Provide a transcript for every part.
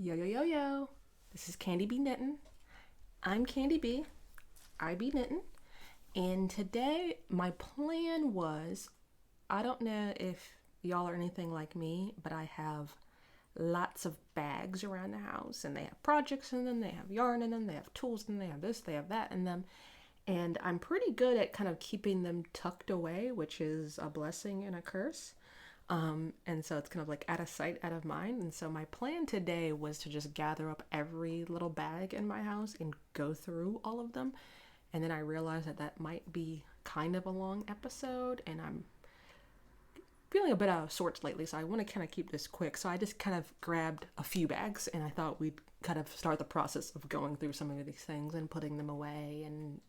Yo, yo, yo, yo. This is Candy B Knittin. I'm Candy B. I be knitting. And today, my plan was I don't know if y'all are anything like me, but I have lots of bags around the house, and they have projects in them, they have yarn in them, they have tools in them, they have this, they have that in them. And I'm pretty good at kind of keeping them tucked away, which is a blessing and a curse. And so it's kind of like out of sight, out of mind. And so my plan today was to just gather up every little bag in my house and go through all of them. And then I realized that that might be kind of a long episode, and I'm feeling a bit out of sorts lately, so I want to kind of keep this quick. So I just kind of grabbed a few bags, and I thought we'd kind of start the process of going through some of these things and putting them away and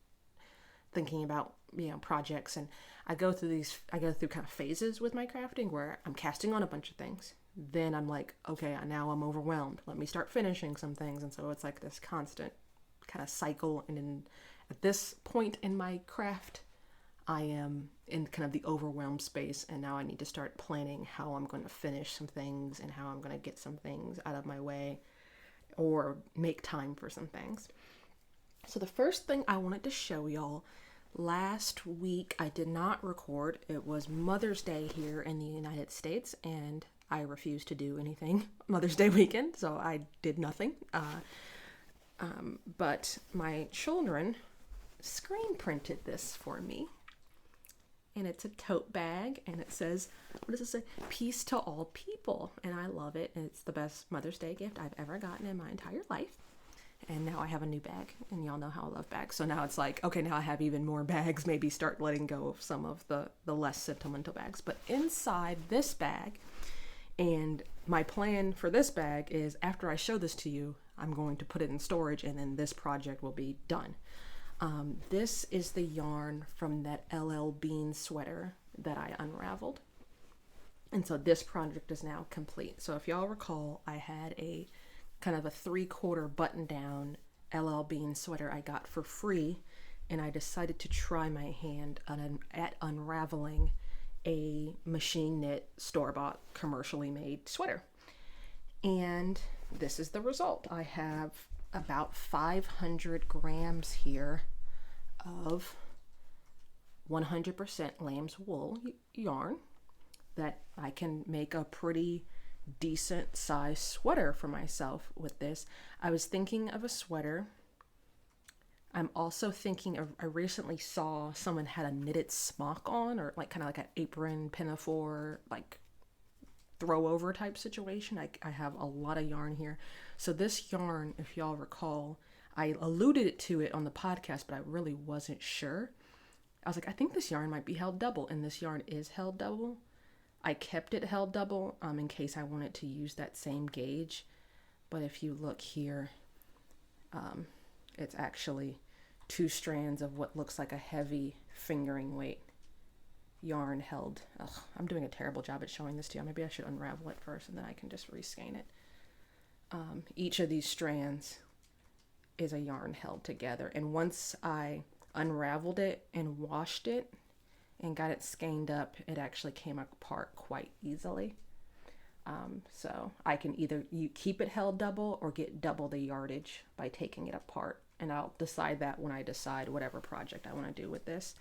thinking about projects. And I go through kind of phases with my crafting where I'm casting on a bunch of things, then I'm like, okay, now I'm overwhelmed, let me start finishing some things. And so it's like this constant kind of cycle. And then at this point in my craft, I am in kind of the overwhelmed space, and now I need to start planning how I'm going to finish some things and how I'm going to get some things out of my way or make time for some things. So the first thing I wanted to show y'all, last week I did not record. It was Mother's Day here in the United States, and I refused to do anything Mother's Day weekend, so I did nothing. But my children screen printed this for me, and it's a tote bag, and it says, what does it say? Peace to all people. And I love it, and it's the best Mother's Day gift I've ever gotten in my entire life. And now I have a new bag, and y'all know how I love bags. So now it's like, okay, now I have even more bags, maybe start letting go of some of the less sentimental bags. But inside this bag, and my plan for this bag is after I show this to you, I'm going to put it in storage, and then this project will be done. This is the yarn from that LL Bean sweater that I unraveled. And so this project is now complete. So if y'all recall, I had a kind of a 3/4 button down LL Bean sweater I got for free, and I decided to try my hand at unraveling a machine knit, store-bought, commercially made sweater. And this is the result. I have about 500 grams here of 100% lamb's wool yarn that I can make a pretty decent size sweater for myself with this. I was thinking of a sweater. I'm also thinking of, I recently saw someone had a knitted smock on, or like kind of like an apron, pinafore, like throw over type situation. I have a lot of yarn here. So this yarn, if y'all recall, I alluded to it on the podcast, but I really wasn't sure. I was like, I think this yarn might be held double, and this yarn is held double. I kept it held double in case I wanted to use that same gauge. But if you look here, it's actually 2 strands of what looks like a heavy fingering weight yarn held. Ugh, I'm doing a terrible job at showing this to you. Maybe I should unravel it first, and then I can just reskein it. Each of these strands is a yarn held together, and once I unraveled it and washed it and got it skeined up, it actually came apart quite easily. So I can either keep it held double or get double the yardage by taking it apart, and I'll decide that when I decide whatever project I want to do with this.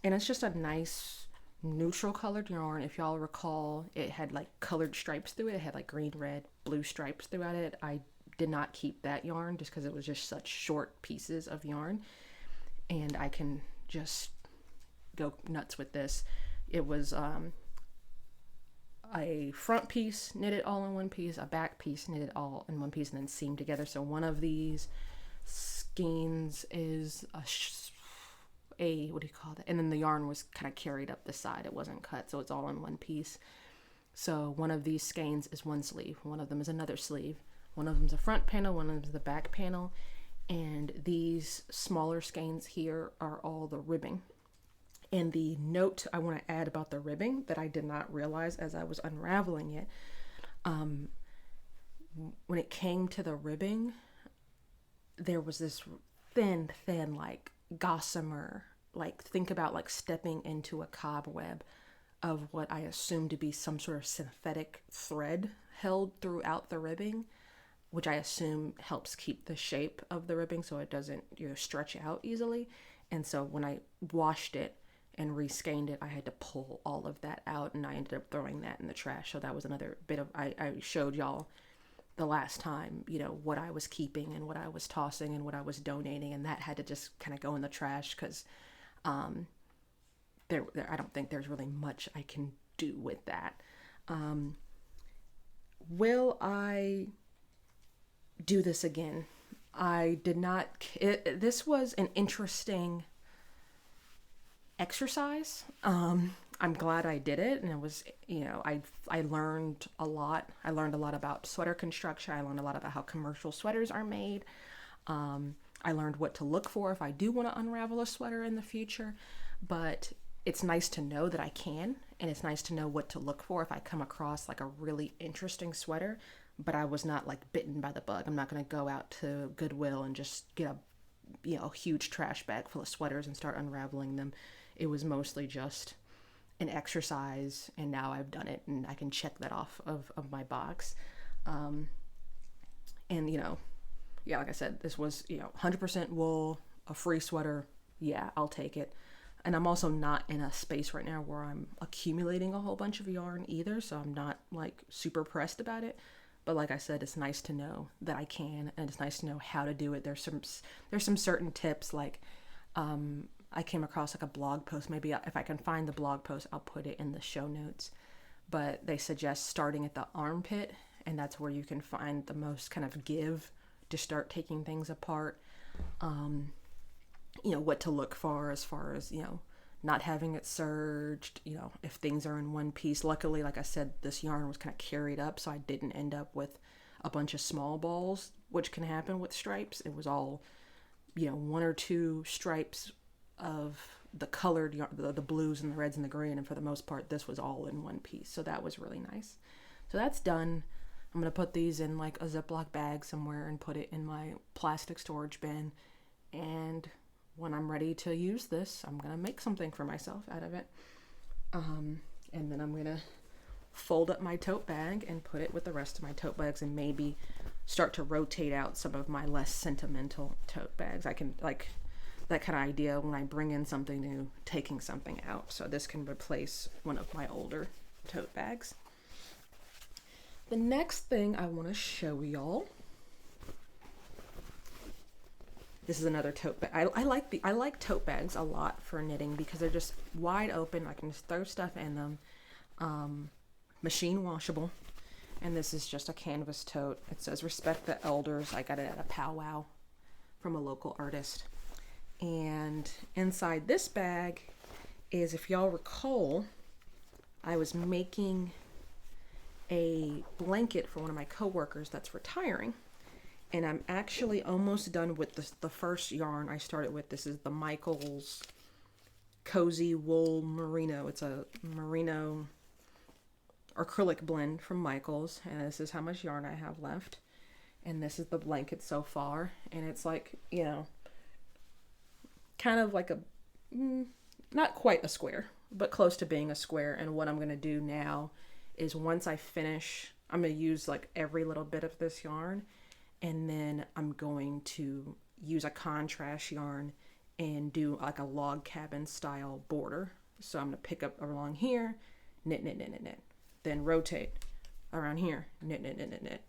And it's just a nice neutral colored yarn. If y'all recall, it had like colored stripes through it. It had like green, red, blue stripes throughout it. I did not keep that yarn just because it was just such short pieces of yarn, and I can just go nuts with this. It was a front piece knitted all in one piece, a back piece knitted all in one piece, and then seamed together. So one of these skeins is a what do you call that? And then the yarn was kind of carried up the side. It wasn't cut, so it's all in one piece. So one of these skeins is one sleeve, one of them is another sleeve. One of them's a front panel, one of them's the back panel, and these smaller skeins here are all the ribbing. And the note I want to add about the ribbing that I did not realize as I was unraveling it, when it came to the ribbing, there was this thin, like gossamer, like think about like stepping into a cobweb of what I assume to be some sort of synthetic thread held throughout the ribbing. which I assume helps keep the shape of the ribbing so it doesn't, stretch out easily. And so when I washed it and reskeined it, I had to pull all of that out, and I ended up throwing that in the trash. So that was another bit of, I showed y'all the last time, what I was keeping and what I was tossing and what I was donating, and that had to just kind of go in the trash because there I don't think there's really much I can do with that. Will I do this again? I did not. This was an interesting exercise. I'm glad I did it, and it was, I learned a lot. I learned a lot about sweater construction. I learned a lot about how commercial sweaters are made. I learned what to look for if I do want to unravel a sweater in the future. But it's nice to know that I can, and it's nice to know what to look for if I come across like a really interesting sweater. But I was not like bitten by the bug. I'm not going to go out to Goodwill and just get a huge trash bag full of sweaters and start unraveling them. It was mostly just an exercise, and now I've done it and I can check that off of my box. And like I said, this was 100% wool, a free sweater. Yeah, I'll take it. And I'm also not in a space right now where I'm accumulating a whole bunch of yarn either, so I'm not like super pressed about it. But like I said, it's nice to know that I can, and it's nice to know how to do it. There's some certain tips, like I came across like a blog post. Maybe if I can find the blog post, I'll put it in the show notes. But they suggest starting at the armpit, and that's where you can find the most kind of give to start taking things apart. What to look for as far as, not having it serged, if things are in one piece. Luckily, like I said, this yarn was kind of carried up, so I didn't end up with a bunch of small balls, which can happen with stripes. It was all, one or two stripes of the colored yarn, the blues and the reds and the green, and for the most part, this was all in one piece. So that was really nice. So that's done. I'm going to put these in like a Ziploc bag somewhere and put it in my plastic storage bin. And when I'm ready to use this, I'm going to make something for myself out of it. And then I'm going to fold up my tote bag and put it with the rest of my tote bags, and maybe start to rotate out some of my less sentimental tote bags. I can like that kind of idea when I bring in something new, taking something out. So this can replace one of my older tote bags. The next thing I want to show y'all, this is another tote bag. I like tote bags a lot for knitting because they're just wide open. I can just throw stuff in them. Machine washable. And this is just a canvas tote. It says respect the elders. I got it at a powwow from a local artist. And inside this bag is, if y'all recall, I was making a blanket for one of my coworkers that's retiring. And I'm actually almost done with the first yarn I started with. This is the Michaels Cozy Wool Merino. It's a merino acrylic blend from Michaels. And this is how much yarn I have left. And this is the blanket so far. And it's like, kind of like not quite a square, but close to being a square. And what I'm going to do now is, once I finish, I'm going to use like every little bit of this yarn. And then I'm going to use a contrast yarn and do like a log cabin style border. So I'm going to pick up along here, knit, knit, knit, knit, knit. Then rotate around here, knit, knit, knit, knit, knit.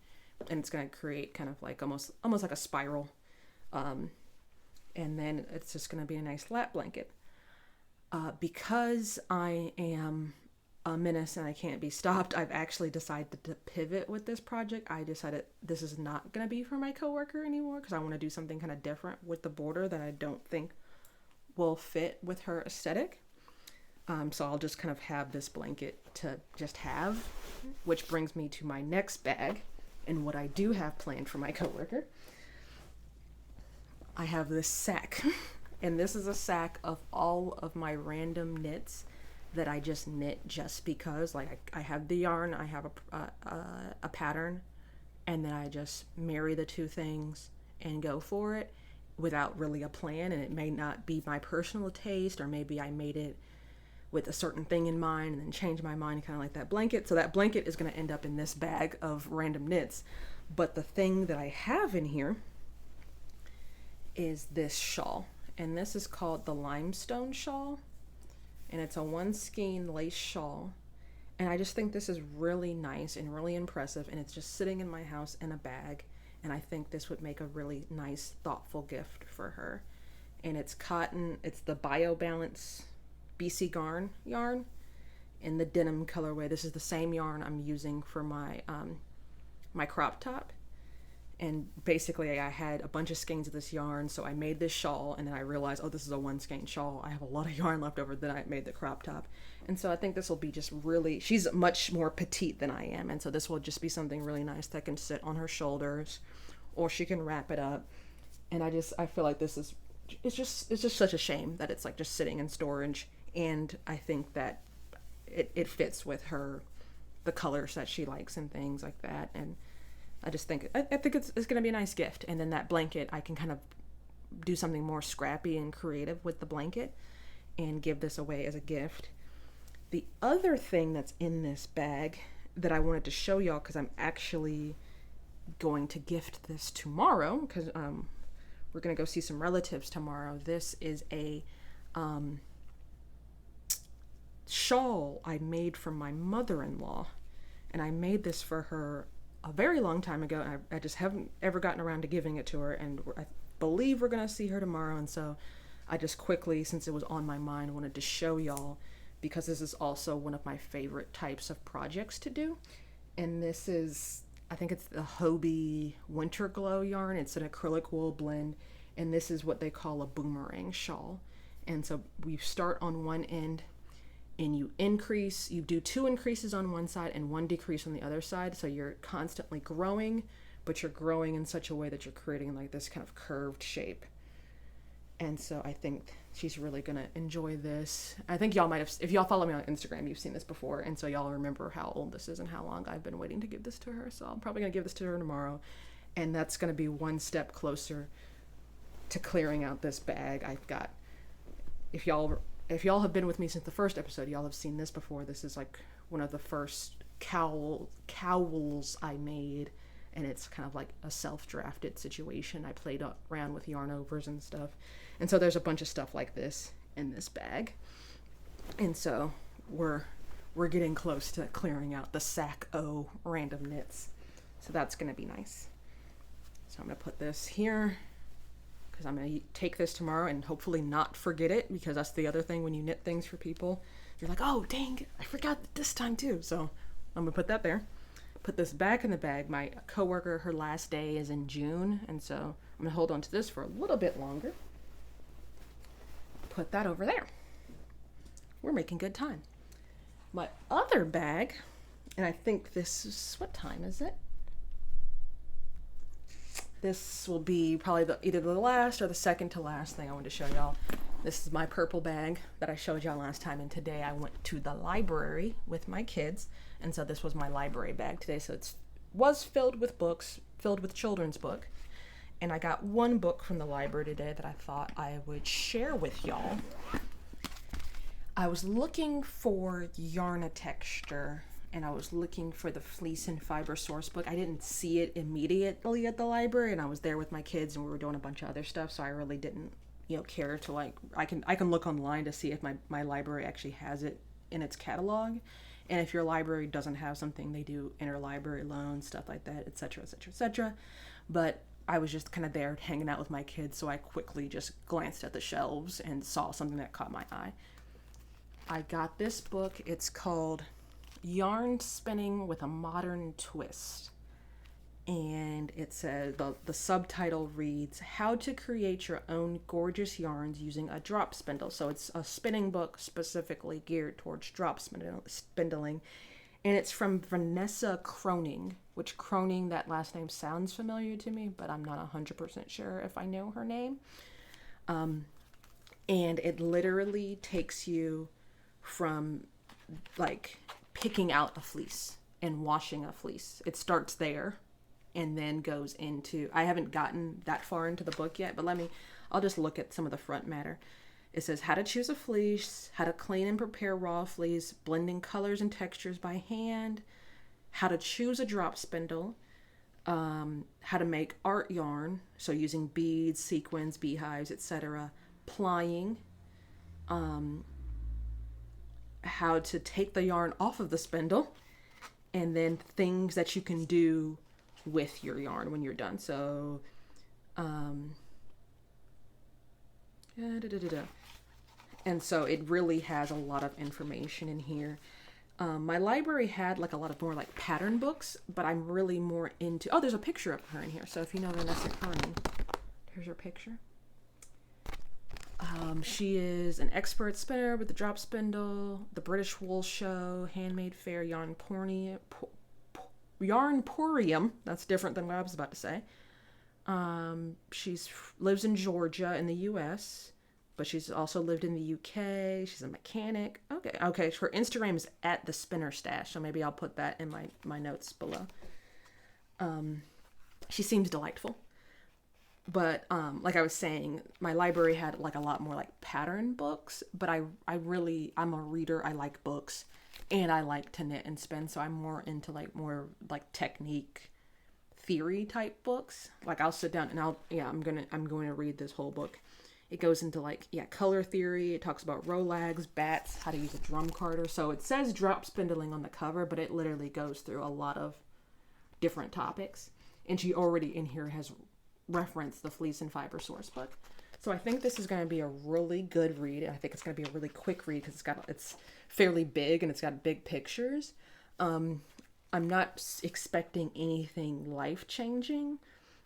And it's going to create kind of like almost like a spiral. And then it's just going to be a nice lap blanket. Because I am a menace and I can't be stopped, I've actually decided to pivot with this project. I decided this is not going to be for my coworker anymore because I want to do something kind of different with the border that I don't think will fit with her aesthetic. So I'll just kind of have this blanket to just have, which brings me to my next bag and what I do have planned for my coworker. I have this sack, and this is a sack of all of my random knits that I just knit just because. Like I have the yarn, I have a pattern, and then I just marry the two things and go for it without really a plan. And it may not be my personal taste, or maybe I made it with a certain thing in mind and then changed my mind, kind of like that blanket. So that blanket is going to end up in this bag of random knits. But the thing that I have in here is this shawl, and this is called the Limestone shawl, and it's a one skein lace shawl. And I just think this is really nice and really impressive, and it's just sitting in my house in a bag, and I think this would make a really nice, thoughtful gift for her. And it's cotton, it's the BioBalance BC Garn yarn in the denim colorway. This is the same yarn I'm using for my my crop top. And basically I had a bunch of skeins of this yarn, so I made this shawl, and then I realized, oh, this is a one skein shawl. I have a lot of yarn left over, then I made the crop top. And so I think this will be just really, she's much more petite than I am, and so this will just be something really nice that can sit on her shoulders, or she can wrap it up. And I feel like this is, it's just such a shame that it's like just sitting in storage, and I think that it fits with her, the colors that she likes and things like that. And I just think, I think it's going to be a nice gift. And then that blanket, I can kind of do something more scrappy and creative with the blanket and give this away as a gift. The other thing that's in this bag that I wanted to show y'all, because I'm actually going to gift this tomorrow, because we're going to go see some relatives tomorrow. This is a shawl I made for my mother-in-law, and I made this for her a very long time ago, and I just haven't ever gotten around to giving it to her, and I believe we're gonna see her tomorrow. And so I just quickly, since it was on my mind, wanted to show y'all, because this is also one of my favorite types of projects to do. And this is, I think it's the Hobie Winter Glow yarn. It's an acrylic wool blend, and this is what they call a boomerang shawl. And so we start on one end, and you do 2 increases on one side and 1 decrease on the other side. So you're constantly growing, but you're growing in such a way that you're creating like this kind of curved shape. And so I think she's really gonna enjoy this. I think y'all might have, if y'all follow me on Instagram, you've seen this before. And so y'all remember how old this is and how long I've been waiting to give this to her. So I'm probably gonna give this to her tomorrow. And that's gonna be one step closer to clearing out this bag. I've got, if y'all have been with me since the first episode, y'all have seen this before. This is like one of the first cowls I made, and it's kind of like a self-drafted situation. I played around with yarn overs and stuff. And so there's a bunch of stuff like this in this bag. And so we're getting close to clearing out the Sack O random knits. So that's going to be nice. So I'm going to put this here, because I'm going to take this tomorrow and hopefully not forget it, because that's the other thing when you knit things for people. You're like, oh, dang, I forgot this time too. So I'm going to put that there. Put this back in the bag. My coworker, her last day is in June, and so I'm going to hold on to this for a little bit longer. Put that over there. We're making good time. My other bag, and I think this is, what time is it? This will be probably either the last or the second to last thing I want to show y'all. This is my purple bag that I showed y'all last time, and today I went to the library with my kids, and so this was my library bag today. So it was filled with books, filled with children's book, and I got one book from the library today that I thought I would share with y'all. I was looking for Yarn-a-Texture, and I was looking for the Fleece and Fiber Source book. I didn't see it immediately at the library, and I was there with my kids, and we were doing a bunch of other stuff, so I really didn't, care to like, I can look online to see if my library actually has it in its catalog. And if your library doesn't have something, they do interlibrary loans, stuff like that, etc., etc., etc. But I was just kind of there hanging out with my kids, so I quickly just glanced at the shelves and saw something that caught my eye. I got this book. It's called Yarn Spinning with a Modern Twist. And it says, the subtitle reads, How to Create Your Own Gorgeous Yarns Using a Drop Spindle. So it's a spinning book specifically geared towards drop spindling. And it's from Vanessa Kroening, which Kroening, that last name sounds familiar to me, but I'm not 100% sure if I know her name. And it literally takes you from like picking out a fleece and washing a fleece. It starts there and then goes into, I haven't gotten that far into the book yet, but I'll just look at some of the front matter. It says how to choose a fleece, how to clean and prepare raw fleece, blending colors and textures by hand, how to choose a drop spindle, how to make art yarn, so using beads, sequins, beehives, etc. Plying, how to take the yarn off of the spindle, and then things that you can do with your yarn when you're done. So, and so it really has a lot of information in here. My library had like a lot of more like pattern books, but I'm really more into, oh, there's a picture of her in here. So if you know Vanessa Kroening, here's her picture. She is an expert spinner with the drop spindle, the British Wool Show, Handmade Fair, Yarnporium. That's different than what I was about to say. She's lives in Georgia in the U.S., but she's also lived in the UK. She's a mechanic. Okay. Her Instagram is at the Spinner Stash, so maybe I'll put that in my notes below. She seems delightful. But like I was saying, my library had like a lot more like pattern books, but I'm a reader. I like books, and I like to knit and spin, so I'm more into like more like technique theory type books. Like I'll sit down and I'm going to read this whole book. It goes into like color theory. It talks about rolags, bats, how to use a drum carder. So it says drop spindling on the cover, but it literally goes through a lot of different topics. And she already in here has referenced the Fleece and Fiber source book. So I think this is going to be a really good read. I think it's going to be a really quick read because it's fairly big and it's got big pictures. I'm not expecting anything life-changing,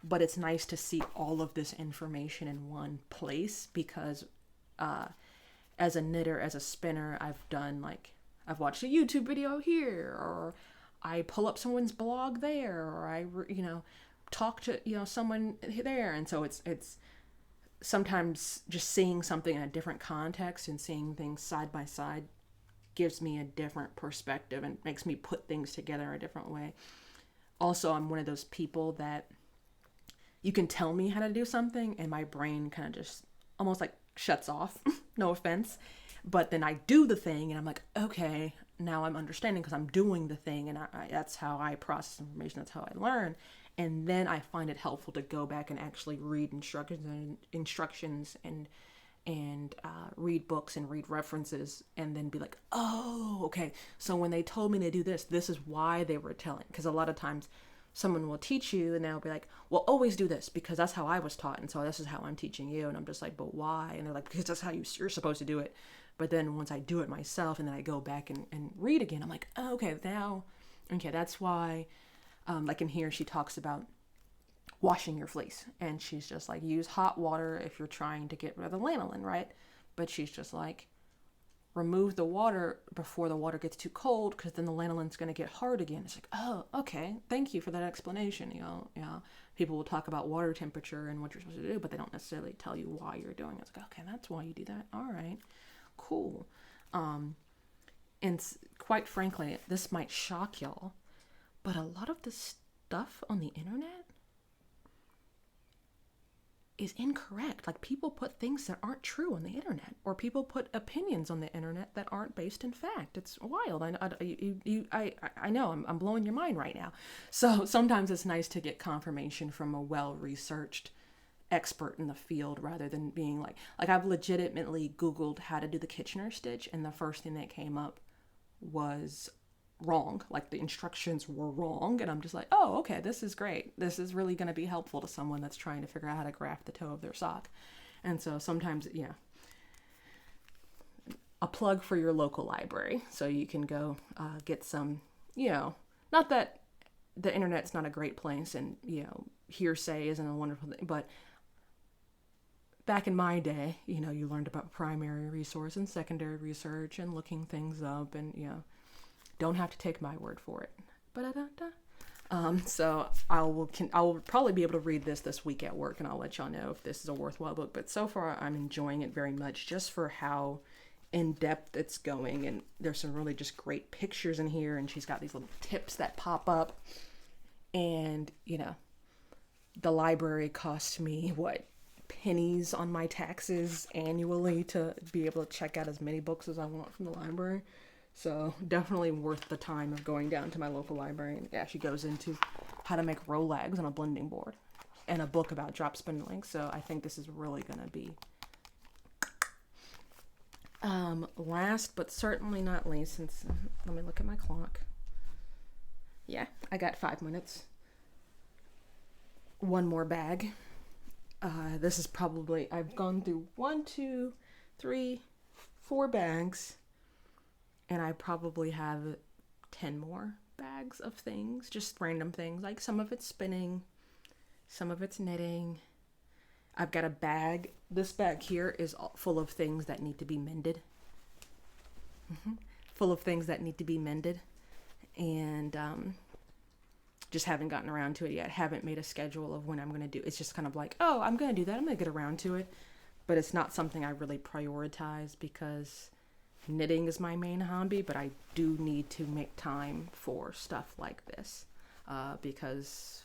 but it's nice to see all of this information in one place because as a knitter, as a spinner, I've watched a YouTube video here, or I pull up someone's blog there, or I talk to someone there. And so it's sometimes just seeing something in a different context and seeing things side by side gives me a different perspective and makes me put things together a different way. Also, I'm one of those people that you can tell me how to do something and my brain kind of just almost like shuts off. No offense. But then I do the thing and I'm like, okay, now I'm understanding because I'm doing the thing, and that's how I process information. That's how I learn. And then I find it helpful to go back and actually read instructions and read books and read references, and then be like, oh, okay. So when they told me to do this, this is why they were telling. Because a lot of times someone will teach you and they'll be like, well, always do this because that's how I was taught. And so this is how I'm teaching you. And I'm just like, but why? And they're like, because that's how you're supposed to do it. But then once I do it myself and then I go back and read again, I'm like, oh, okay, that's why. Like in here, she talks about washing your fleece, and she's just like, use hot water if you're trying to get rid of the lanolin, right? But she's just like, remove the water before the water gets too cold, because then the lanolin's going to get hard again. It's like, oh, okay, thank you for that explanation. People will talk about water temperature and what you're supposed to do, but they don't necessarily tell you why you're doing it. It's like, okay, that's why you do that. All right, cool. And quite frankly, this might shock y'all, but a lot of the stuff on the internet is incorrect. Like, people put things that aren't true on the internet, or people put opinions on the internet that aren't based in fact. It's wild. I know I'm blowing your mind right now. So sometimes it's nice to get confirmation from a well-researched expert in the field, rather than being like I've legitimately Googled how to do the Kitchener stitch, and the first thing that came up was wrong. Like, the instructions were wrong, and I'm just like, oh, okay, this is great. This is really going to be helpful to someone that's trying to figure out how to graft the toe of their sock. And so sometimes, a plug for your local library, so you can go get some, not that the internet's not a great place, and hearsay isn't a wonderful thing, but back in my day, you learned about primary resource and secondary research and looking things up, and don't have to take my word for it. So I will probably be able to read this week at work, and I'll let y'all know if this is a worthwhile book. But so far, I'm enjoying it very much, just for how in depth it's going. And there's some really just great pictures in here, and she's got these little tips that pop up. And the library cost me pennies on my taxes annually to be able to check out as many books as I want from the library. So definitely worth the time of going down to my local library. And she goes into how to make Rolags on a blending board and a book about drop spindling. So I think this is really going to be last but certainly not least, since let me look at my clock. Yeah, I got 5 minutes. One more bag. This is probably, I've gone through 1, 2, 3, 4 bags, and I probably have 10 more bags of things, just random things. Like some of it's spinning, some of it's knitting. I've got a bag. This bag here is full of things that need to be mended. Full of things that need to be mended. And just haven't gotten around to it yet. Haven't made a schedule of when I'm going to do. It's just kind of like, oh, I'm going to do that. I'm going to get around to it. But it's not something I really prioritize because knitting is my main hobby, but I do need to make time for stuff like this because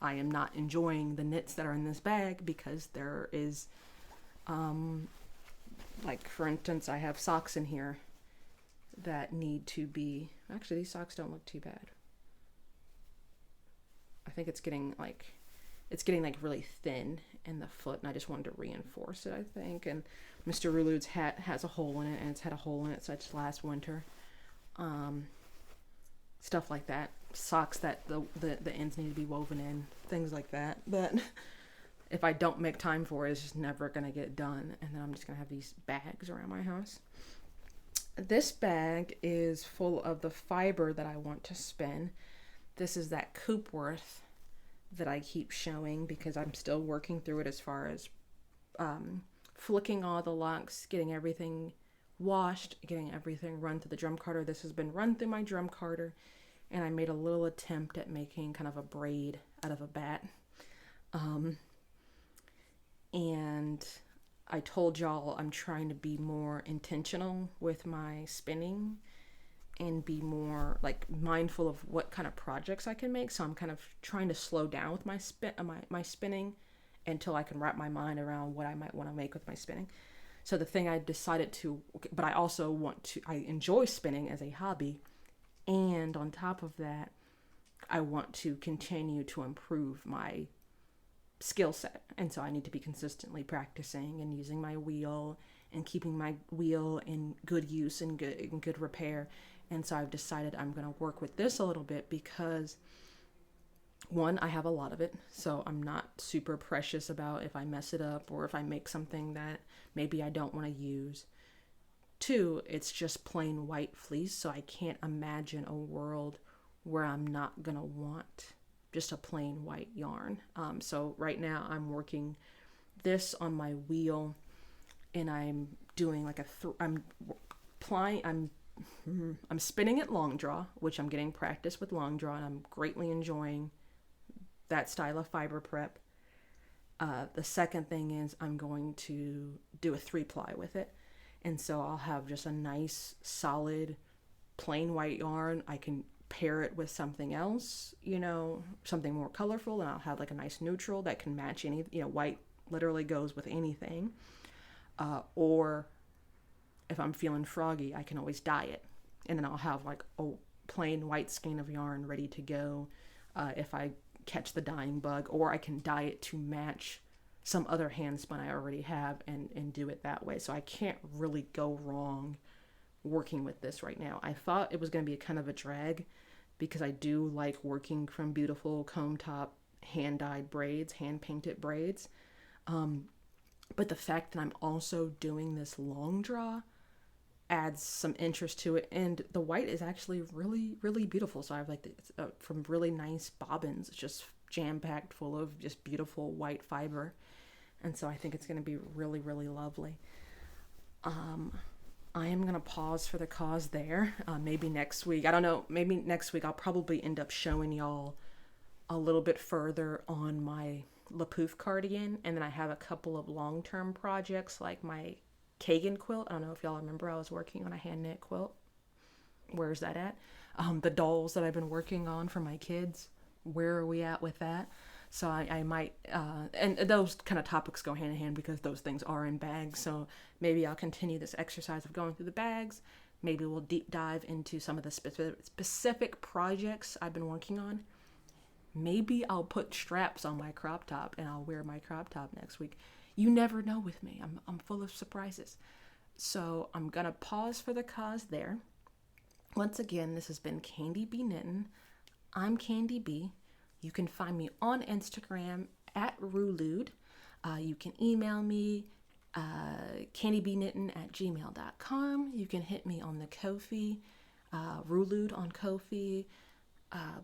I am not enjoying the knits that are in this bag because there is, like for instance, I have socks in here that need to be, actually these socks don't look too bad. I think it's getting like really thin in the foot, and I just wanted to reinforce it, I think. And Mr. Rulud's hat has a hole in it, and it's had a hole in it since last winter. Stuff like that. Socks that the ends need to be woven in, things like that. But if I don't make time for it, it's just never going to get done, and then I'm just going to have these bags around my house. This bag is full of the fiber that I want to spin. This is that Coopworth that I keep showing because I'm still working through it as far as flicking all the locks, getting everything washed, getting everything run through the drum carder. This has been run through my drum carder, and I made a little attempt at making kind of a braid out of a bat. And I told y'all I'm trying to be more intentional with my spinning and be more like mindful of what kind of projects I can make. So I'm kind of trying to slow down with my spinning until I can wrap my mind around what I might want to make with my spinning. So the thing I decided to, but I also I enjoy spinning as a hobby. And on top of that, I want to continue to improve my skill set. And so I need to be consistently practicing and using my wheel and keeping my wheel in good use and good repair. And so I've decided I'm going to work with this a little bit because, one, I have a lot of it, so I'm not super precious about if I mess it up or if I make something that maybe I don't want to use. Two, it's just plain white fleece, so I can't imagine a world where I'm not going to want just a plain white yarn. So right now I'm working this on my wheel, and I'm doing like I'm spinning it long draw, which I'm getting practice with long draw, and I'm greatly enjoying that style of fiber prep. The second thing is I'm going to do a 3-ply with it. And so I'll have just a nice, solid, plain white yarn. I can pair it with something else, something more colorful, and I'll have like a nice neutral that can match any, white literally goes with anything. Or if I'm feeling froggy, I can always dye it. And then I'll have like a plain white skein of yarn ready to go if I catch the dyeing bug, or I can dye it to match some other hand spun I already have and do it that way. So I can't really go wrong working with this right now. I thought it was going to be kind of a drag because I do like working from beautiful comb top hand-dyed braids, hand-painted braids. But the fact that I'm also doing this long draw adds some interest to it, and the white is actually really, really beautiful. So I have like from really nice bobbins, it's just jam-packed full of just beautiful white fiber, and so I think it's going to be really, really lovely. I am going to pause for the cause there. Maybe next week, I don't know, maybe next week I'll probably end up showing y'all a little bit further on my LaPouf cardigan, and then I have a couple of long-term projects like my Kagan quilt. I don't know if y'all remember, I was working on a hand knit quilt. Where's that at? The dolls that I've been working on for my kids. Where are we at with that? So I might, and those kind of topics go hand in hand because those things are in bags. So maybe I'll continue this exercise of going through the bags. Maybe we'll deep dive into some of the specific projects I've been working on. Maybe I'll put straps on my crop top and I'll wear my crop top next week. You never know with me. I'm full of surprises. So I'm going to pause for the cause there. Once again, this has been Candy B Knittin'. I'm Candy B. You can find me on Instagram at Rulude. You can email me candybknittin@gmail.com. You can hit me on the Ko-fi, Rulude on Ko-fi.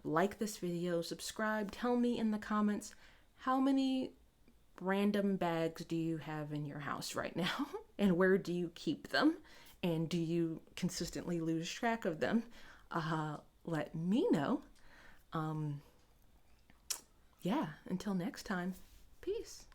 Like this video, subscribe, tell me in the comments how many random bags do you have in your house right now and where do you keep them, and do you consistently lose track of them? Let me know. Yeah, until next time, peace.